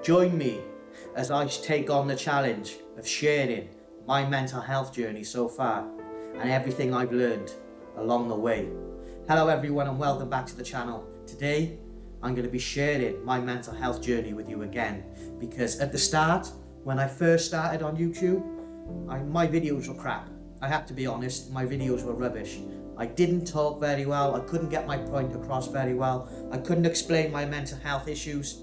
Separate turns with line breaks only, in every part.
Join me as I take on the challenge of sharing my mental health journey so far and everything I've learned along the way. Hello everyone and welcome back to the channel. Today I'm going to be sharing my mental health journey with you again, because at the start, when I first started on YouTube, my videos were crap. I have to be honest, my videos were rubbish. I didn't talk very well, I couldn't get my point across very well, I couldn't explain my mental health issues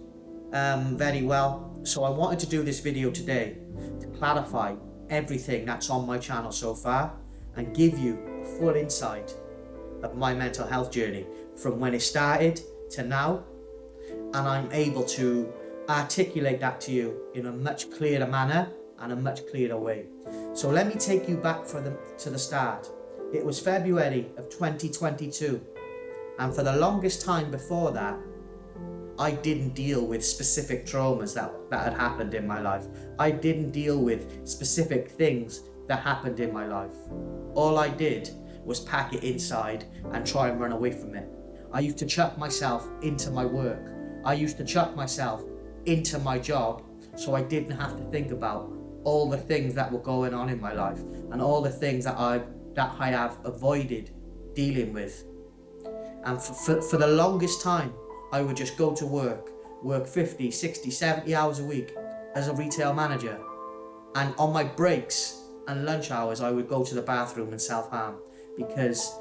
very well. So I wanted to do this video today to clarify everything that's on my channel so far and give you a full insight of my mental health journey from when it started to now, and I'm able to articulate that to you in a much clearer manner and a much clearer way. So let me take you back to the start. It was February of 2022, and for the longest time before that, I didn't deal with specific traumas that had happened in my life. I didn't deal with specific things that happened in my life. All I did was pack it inside and try and run away from it. I used to chuck myself into my work. I used to chuck myself into my job so I didn't have to think about all the things that were going on in my life and all the things that I have avoided dealing with. And for the longest time, I would just go to work 50, 60, 70 hours a week as a retail manager. And on my breaks and lunch hours, I would go to the bathroom and self-harm because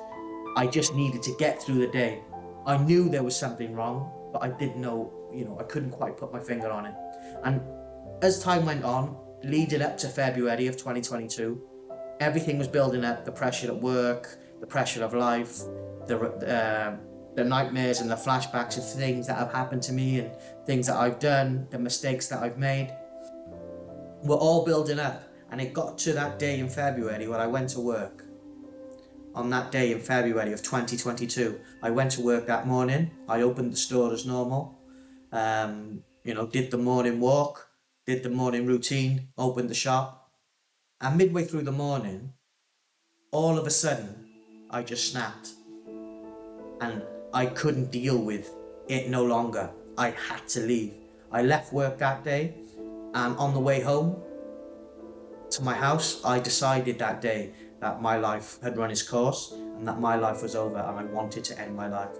I just needed to get through the day. I knew there was something wrong, but I didn't know, I couldn't quite put my finger on it. And as time went on, leading up to February of 2022, everything was building up: the pressure at work, the pressure of life, the nightmares and the flashbacks of things that have happened to me and things that I've done, the mistakes that I've made, were all building up. And it got to that day in February when I went to work. On that day in February of 2022, I went to work that morning. I opened the store as normal, did the morning walk, did the morning routine, opened the shop. And midway through the morning, all of a sudden, I just snapped. And I couldn't deal with it no longer. I had to leave. I left work that day, and on the way home to my house, I decided that day that my life had run its course and that my life was over and I wanted to end my life.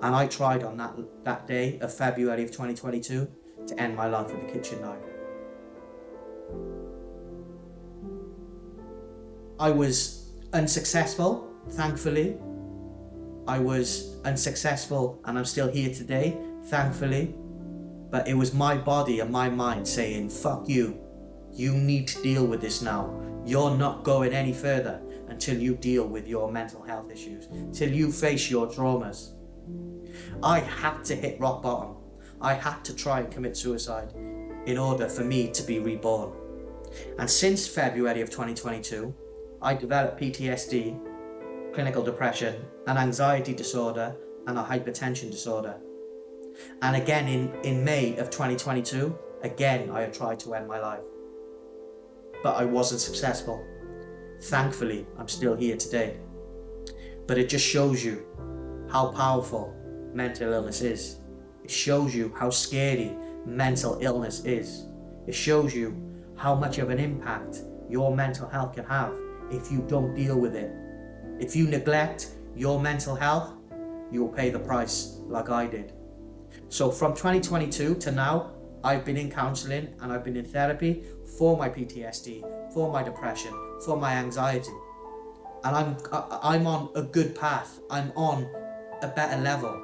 And I tried on that day of February of 2022 to end my life with a kitchen knife. I was unsuccessful, thankfully. I was unsuccessful and I'm still here today, thankfully. But it was my body and my mind saying, fuck you. You need to deal with this now. You're not going any further until you deal with your mental health issues, till you face your traumas. I had to hit rock bottom. I had to try and commit suicide in order for me to be reborn. And since February of 2022, I developed PTSD, clinical depression, an anxiety disorder, and a hypertension disorder. And again in May of 2022, again I had tried to end my life. But I wasn't successful. Thankfully, I'm still here today. But it just shows you how powerful mental illness is. It shows you how scary mental illness is. It shows you how much of an impact your mental health can have if you don't deal with it. If you neglect your mental health, you will pay the price like I did. So from 2022 to now, I've been in counselling and I've been in therapy for my PTSD, for my depression, for my anxiety. And I'm on a good path. I'm on a better level.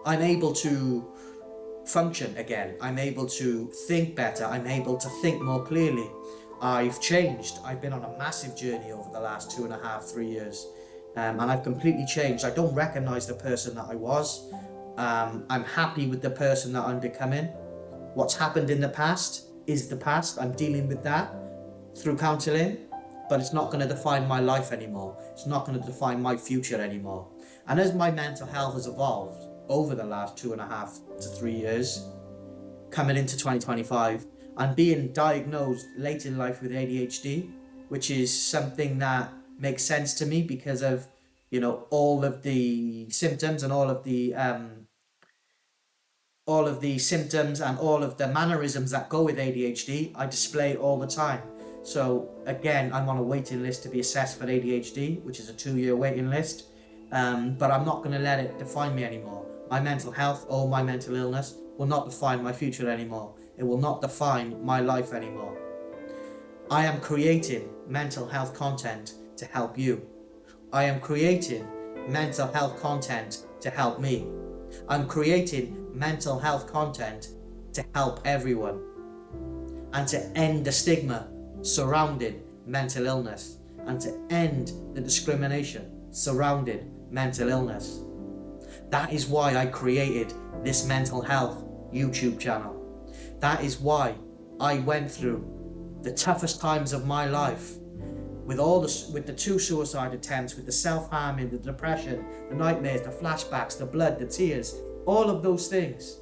I'm able to function again. I'm able to think better. I'm able to think more clearly. I've changed. I've been on a massive journey over the last 2.5, 3 years. And I've completely changed. I don't recognize the person that I was. I'm happy with the person that I'm becoming. What's happened in the past is the past. I'm dealing with that through counselling, but it's not going to define my life anymore. It's not going to define my future anymore. And as my mental health has evolved over the last 2.5 to 3 years, coming into 2025, I'm being diagnosed late in life with ADHD, which is something that makes sense to me because of, all of the symptoms and all of the all of the symptoms and all of the mannerisms that go with ADHD, I display all the time. So again, I'm on a waiting list to be assessed for ADHD, which is a 2-year waiting list. But I'm not going to let it define me anymore. My mental health or my mental illness will not define my future anymore. It will not define my life anymore. I am creating mental health content to help you. I am creating mental health content to help me. I'm creating mental health content to help everyone and to end the stigma surrounding mental illness and to end the discrimination surrounding mental illness. That is why I created this mental health YouTube channel. That is why I went through the toughest times of my life with the 2 suicide attempts, with the self-harming, the depression, the nightmares, the flashbacks, the blood, the tears, all of those things.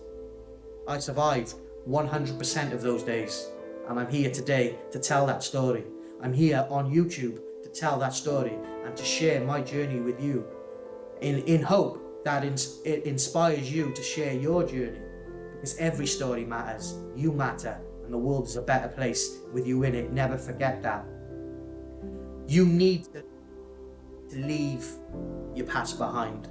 I survived 100% of those days, and I'm here today to tell that story. I'm here on YouTube to tell that story and to share my journey with you in hope that it inspires you to share your journey, because every story matters. You matter, and the world is a better place with you in it. Never forget that. You need to leave your past behind.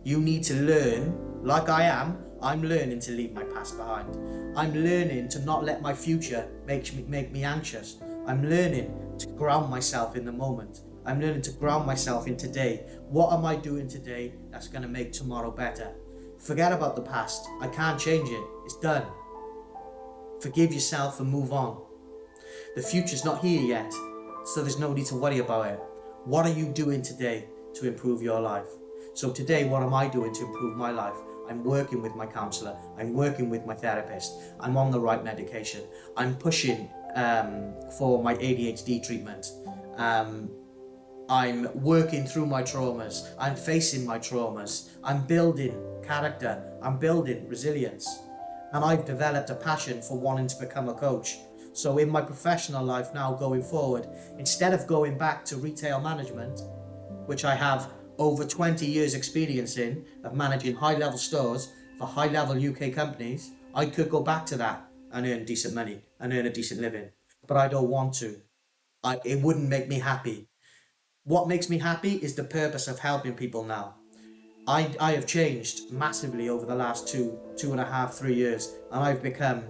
You need to learn, like I'm learning to leave my past behind. I'm learning to not let my future make me anxious. I'm learning to ground myself in the moment. I'm learning to ground myself in today. What am I doing today that's going to make tomorrow better? Forget about the past. I can't change it. It's done. Forgive yourself and move on. The future's not here yet, so there's no need to worry about it. What are you doing today to improve your life? So today, what am I doing to improve my life? I'm working with my counsellor. I'm working with my therapist. I'm on the right medication. I'm pushing for my ADHD treatment. I'm working through my traumas. I'm facing my traumas. I'm building character. I'm building resilience. And I've developed a passion for wanting to become a coach. So in my professional life now going forward, instead of going back to retail management, which I have over 20 years experience in, of managing high-level stores for high-level UK companies, I could go back to that and earn decent money and earn a decent living. But I don't want to. It wouldn't make me happy. What makes me happy is the purpose of helping people now. I have changed massively over the last 2.5, 3 years, and I've become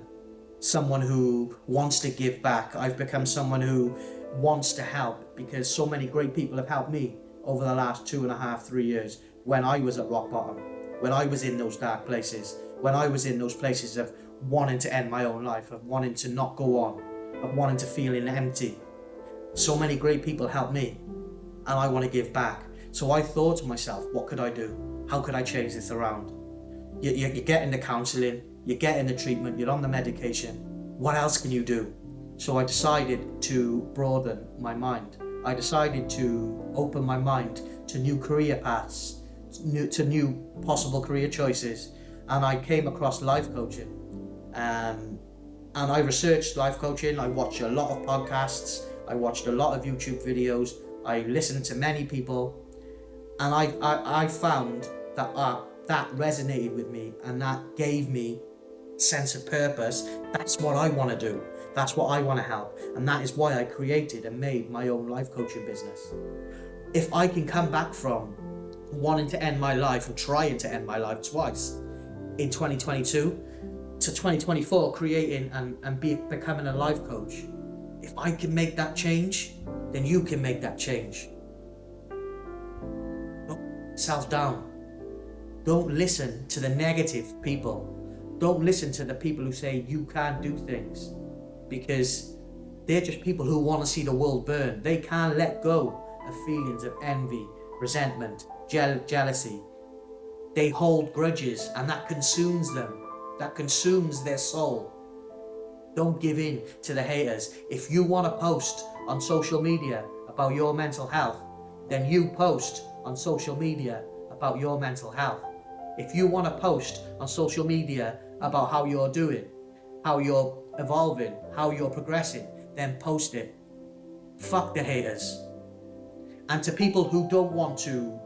someone who wants to give back. I've become someone who wants to help, because so many great people have helped me over the last 2.5, 3 years, when I was at rock bottom, when I was in those dark places, when I was in those places of wanting to end my own life, of wanting to not go on, of wanting to feeling empty. So many great people helped me, and I want to give back. So I thought to myself, what could I do? How could I change this around? You're getting the counselling, you're getting the treatment, you're on the medication. What else can you do? So I decided to broaden my mind. I decided to open my mind to new career paths, to new possible career choices. And I came across life coaching. And I researched life coaching. I watched a lot of podcasts. I watched a lot of YouTube videos. I listened to many people. And I found that resonated with me, and that gave me a sense of purpose. That's what I want to do. That's what I want to help. And that is why I created and made my own life coaching business. If I can come back from wanting to end my life and trying to end my life twice in 2022 to 2024, creating and becoming a life coach, if I can make that change, then you can make that change. Don't put yourself down. Don't listen to the negative people. Don't listen to the people who say you can't do things, because they're just people who want to see the world burn. They can't let go of feelings of envy, resentment, jealousy. They hold grudges, and that consumes them. That consumes their soul. Don't give in to the haters. If you want to post on social media about your mental health, then you post on social media about your mental health. If you want to post on social media about how you're doing, how you're evolving, how you're progressing, then post it. Fuck the haters. And to people who don't want to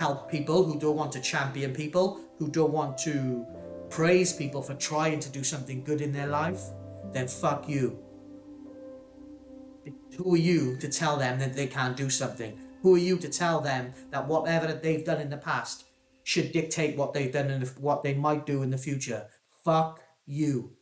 help people, who don't want to champion people, who don't want to praise people for trying to do something good in their life, then fuck you. Who are you to tell them that they can't do something? Who are you to tell them that whatever they've done in the past should dictate what they've done and what they might do in the future? Fuck you.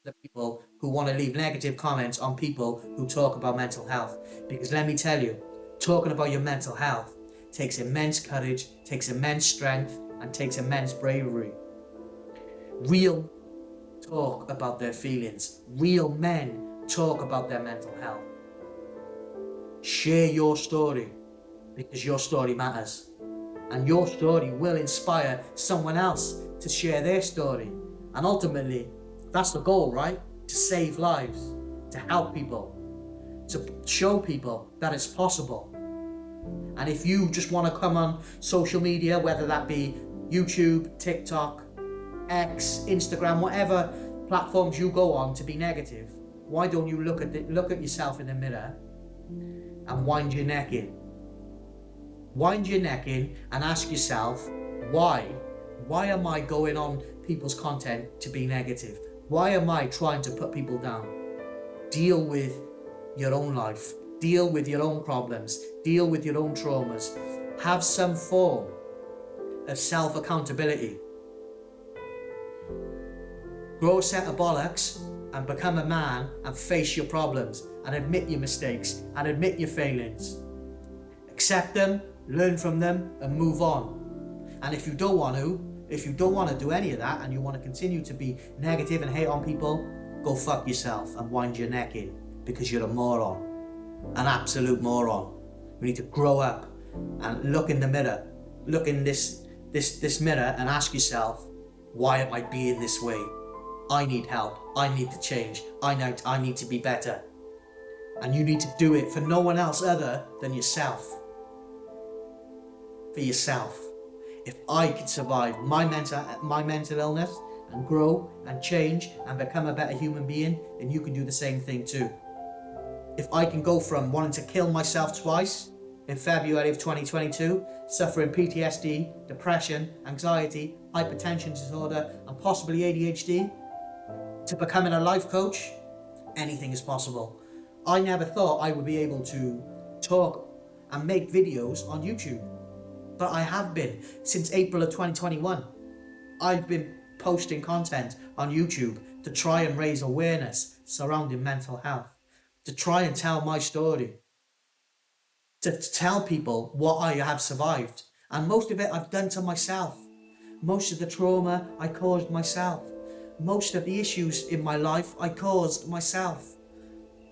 The people who want to leave negative comments on people who talk about mental health. Because let me tell you, talking about your mental health takes immense courage, takes immense strength, and takes immense bravery. Real talk about their feelings. Real men talk about their mental health. Share your story, because your story matters. And your story will inspire someone else to share their story. And ultimately, that's the goal, right? To save lives, to help people, to show people that it's possible. And if you just want to come on social media, whether that be YouTube, TikTok, X, Instagram, whatever platforms you go on to be negative, why don't you look at yourself in the mirror and wind your neck in? Wind your neck in and ask yourself, why am I going on people's content to be negative? Why am I trying to put people down? Deal with your own life. Deal with your own problems. Deal with your own traumas. Have some form of self-accountability. Grow a set of bollocks and become a man and face your problems and admit your mistakes and admit your failings. Accept them, learn from them, and move on. And if you don't want to do any of that and you want to continue to be negative and hate on people, go fuck yourself and wind your neck in, because you're a moron. An absolute moron. We need to grow up and look in the mirror, look in this mirror and ask yourself, why am I being this way? I need help. I need to change. I need to be better. And you need to do it for no one else other than yourself. For yourself. If I could survive my mental illness and grow and change and become a better human being, then you can do the same thing too. If I can go from wanting to kill myself twice in February of 2022, suffering PTSD, depression, anxiety, hypertension disorder, and possibly ADHD, to becoming a life coach, anything is possible. I never thought I would be able to talk and make videos on YouTube, but I have been since April of 2021. I've been posting content on YouTube to try and raise awareness surrounding mental health, to try and tell my story, to tell people what I have survived. And most of it I've done to myself. Most of the trauma I caused myself. Most of the issues in my life I caused myself.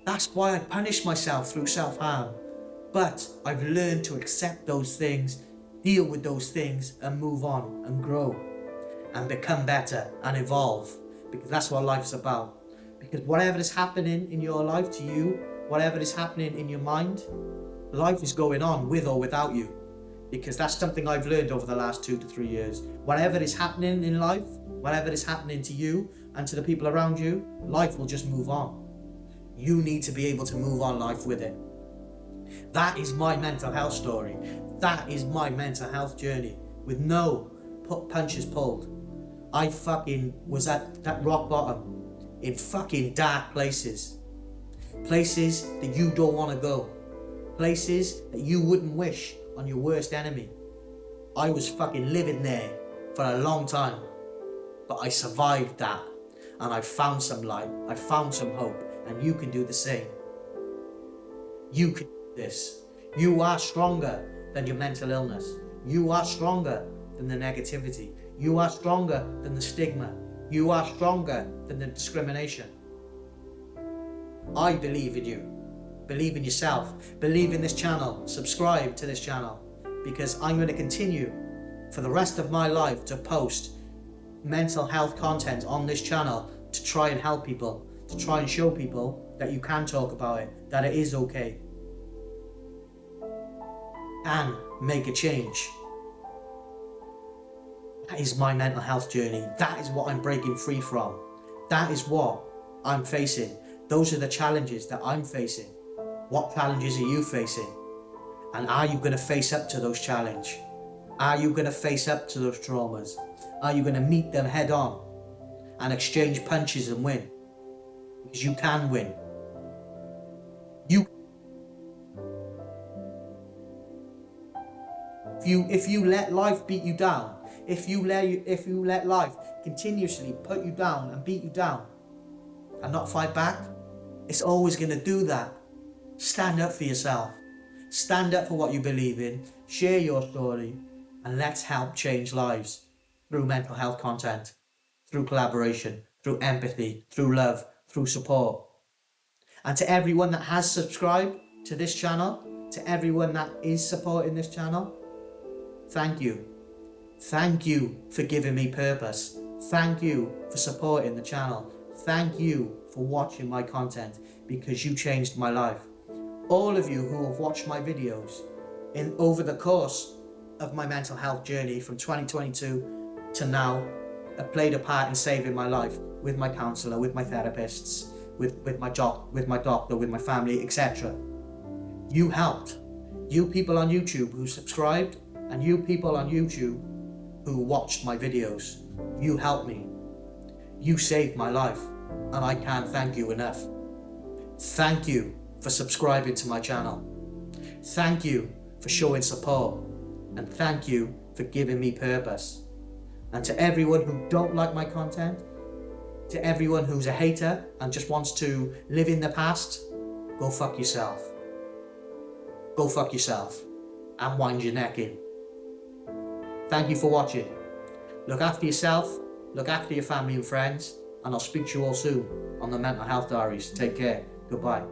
That's why I punish myself through self-harm. But I've learned to accept those things, deal with those things, and move on and grow and become better and evolve, because that's what life's about. Because whatever is happening in your life to you, whatever is happening in your mind, life is going on with or without you. Because that's something I've learned over the last 2 to 3 years. Whatever is happening in life, whatever is happening to you and to the people around you, life will just move on. You need to be able to move on life with it. That is my mental health story. That is my mental health journey, with no punches pulled. I fucking was at that rock bottom, in fucking dark places. Places that you don't want to go. Places that you wouldn't wish on your worst enemy. I was fucking living there for a long time, but I survived that, and I found some light, I found some hope, and you can do the same. You can do this. You are stronger than your mental illness. You are stronger than the negativity. You are stronger than the stigma. You are stronger than the discrimination. I believe in you. Believe in yourself. Believe in this channel. Subscribe to this channel, because I'm going to continue for the rest of my life to post mental health content on this channel to try and help people, to try and show people that you can talk about it, that it is okay, and make a change. That is my mental health journey. That is what I'm breaking free from. That is what I'm facing. Those are the challenges that I'm facing. What challenges are you facing? And are you going to face up to those challenges? Are you going to face up to those traumas? Are you going to meet them head on and exchange punches and win? Because you can win. If you let life beat you down, if you let life continuously put you down and beat you down and not fight back, it's always going to do that. Stand up for yourself. Stand up for what you believe in. Share your story, and let's help change lives through mental health content, through collaboration, through empathy, through love, through support. And to everyone that has subscribed to this channel, to everyone that is supporting this channel, thank you. Thank you for giving me purpose. Thank you for supporting the channel. Thank you for watching my content, because you changed my life. All of you who have watched my videos over the course of my mental health journey from 2022 to now have played a part in saving my life with my counsellor, with my therapists, with my doctor, with my family, etc. You helped. You people on YouTube who subscribed, and you people on YouTube who watched my videos, you helped me. You saved my life, and I can't thank you enough. Thank you for subscribing to my channel. Thank you for showing support, and thank you for giving me purpose. And to everyone who don't like my content, to everyone who's a hater and just wants to live in the past, go fuck yourself. Go fuck yourself and wind your neck in. Thank you for watching. Look after yourself, look after your family and friends, and I'll speak to you all soon on the Mental Health Diaries. Take care. Goodbye.